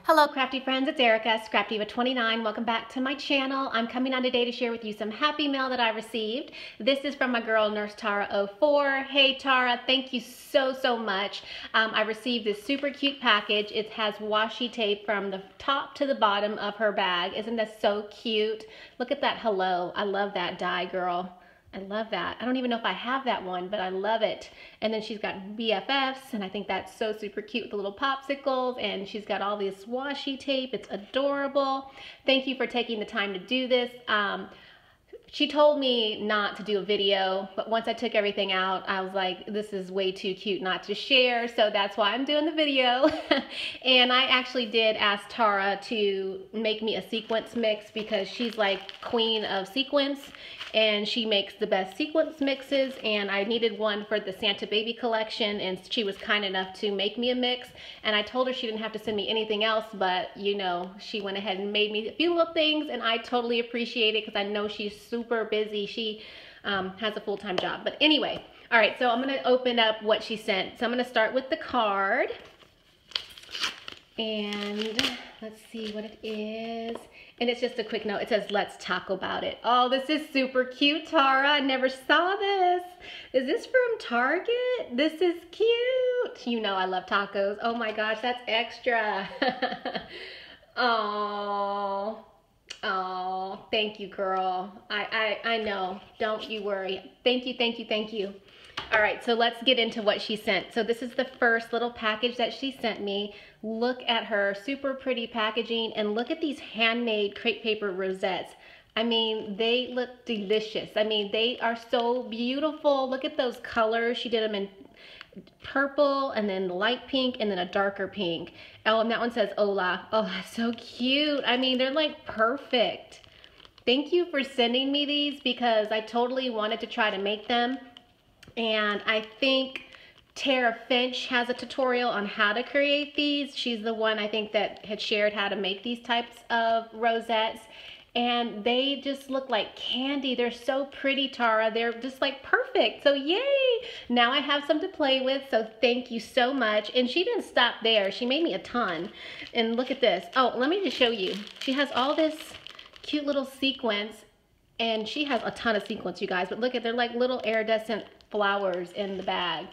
Hello crafty friends, it's Erica, Scrapdiva29. Welcome back to my channel. I'm coming on today to share with you some happy mail that I received. This is from my girl NurseTara04. Hey Tara, thank you so much. I received this super cute package. It has washi tape from the top to the bottom of her bag. Isn't that so cute? Look at that hello. I love that die, girl. I love that. I don't even know if I have that one, but I love it. And then she's got BFFs, and I think that's so super cute with the little popsicles, and she's got all this washi tape. It's adorable. Thank you for taking the time to do this. She told me not to do a video, but once I took everything out, I was like, this is way too cute not to share, so that's why I'm doing the video. And I actually did ask Tara to make me a sequence mix because she's like queen of sequence, and she makes the best sequence mixes, and I needed one for the Santa Baby collection, and she was kind enough to make me a mix. And I told her she didn't have to send me anything else, but you know, she went ahead and made me a few little things, and I totally appreciate it because I know she's super busy. She has a full-time job. But anyway, all right, so I'm gonna open up what she sent. So I'm gonna start with the card, and let's see what it is. And it's just a quick note. It says, let's talk about it. Oh, this is super cute, Tara. I never saw this. Is this from Target? This is cute. You know I love tacos. Oh my gosh, that's extra. Oh, thank you, girl. I know. Don't you worry. Thank you. All right, so let's get into what she sent. So this is the first little package that she sent me. Look at her super pretty packaging, and look at these handmade crepe paper rosettes. I mean, they look delicious. I mean, they are so beautiful. Look at those colors. She did them in purple, and then light pink, and then a darker pink. Oh, and that one says hola. Oh, that's so cute. I mean, they're like perfect. Thank you for sending me these because I totally wanted to try to make them. And I think Tara Finch has a tutorial on how to create these. She's the one I think that had shared how to make these types of rosettes. And they just look like candy. They're so pretty, Tara. They're just like perfect. So yay! Now I have some to play with, so thank you so much. And she didn't stop there. She made me a ton. And look at this. Oh, let me just show you. She has all this cute little sequins, and she has a ton of sequins, you guys. But look at, they're like little iridescent flowers in the bag.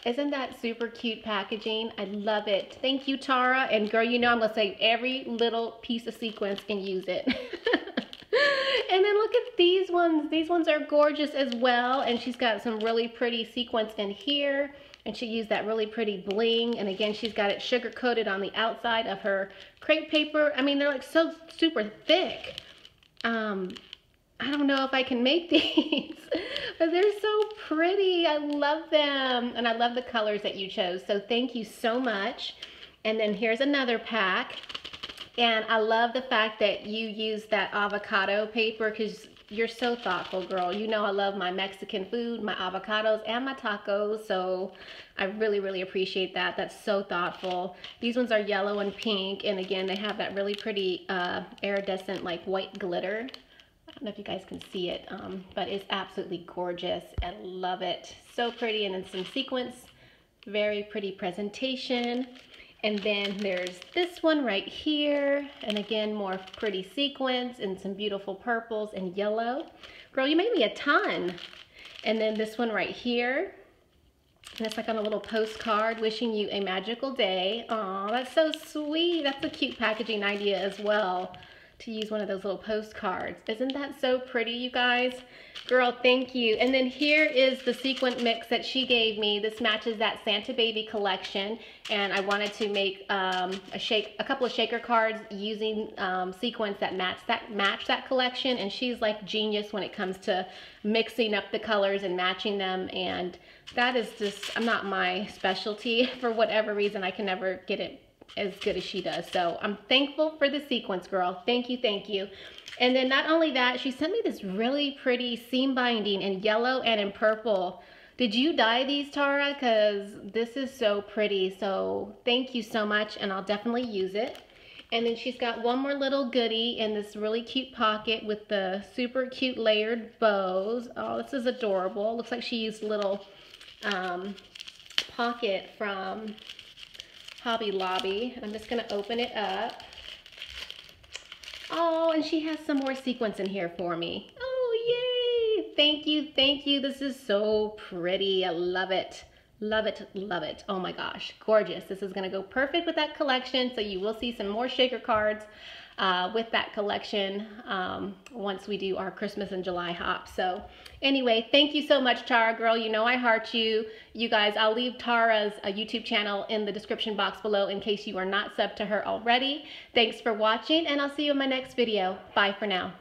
Isn't that super cute packaging? I love it. Thank you, Tara. And girl, you know I'm gonna save every little piece of sequins and use it. And then look at these ones. These ones are gorgeous as well. And she's got some really pretty sequins in here. And she used that really pretty bling. And again, she's got it sugar coated on the outside of her crepe paper. I mean, they're like so super thick. I don't know if I can make these, but they're so pretty. I love them. And I love the colors that you chose. So thank you so much. And then here's another pack. And I love the fact that you use that avocado paper because you're so thoughtful, girl. You know I love my Mexican food, my avocados, and my tacos. So I really appreciate that. That's so thoughtful. These ones are yellow and pink. And again, they have that really pretty iridescent like white glitter. I don't know if you guys can see it, but it's absolutely gorgeous. I love it. So pretty, and then some sequins. Very pretty presentation. And then there's this one right here. And again, more pretty sequins and some beautiful purples and yellow. Girl, you made me a ton. And then this one right here. And it's like on a little postcard, wishing you a magical day. Aw, that's so sweet. That's a cute packaging idea as well, to use one of those little postcards. Isn't that so pretty, you guys? Girl, thank you. And then here is the sequin mix that she gave me. This matches that Santa Baby collection, and I wanted to make a couple of shaker cards using sequins that match that collection. And she's like genius when it comes to mixing up the colors and matching them, and that is just not my specialty. For whatever reason, I can never get it as good as she does. So I'm thankful for the sequence, girl. Thank you. And then not only that, she sent me this really pretty seam binding in yellow and in purple. Did you dye these, Tara? Because this is so pretty. So thank you so much, and I'll definitely use it. And then she's got one more little goodie in this really cute pocket with the super cute layered bows. Oh, this is adorable. Looks like she used a little pocket from Hobby Lobby. And I'm just gonna open it up. Oh, and she has some more sequins in here for me. Oh, yay! Thank you, thank you. This is so pretty. I love it. Love it, love it. Oh my gosh, gorgeous. This is gonna go perfect with that collection. So you will see some more shaker cards with that collection once we do our Christmas and July hop. So anyway, thank you so much, Tara girl. You know I heart you. You guys, I'll leave Tara's YouTube channel in the description box below in case you are not subbed to her already. Thanks for watching, and I'll see you in my next video. Bye for now.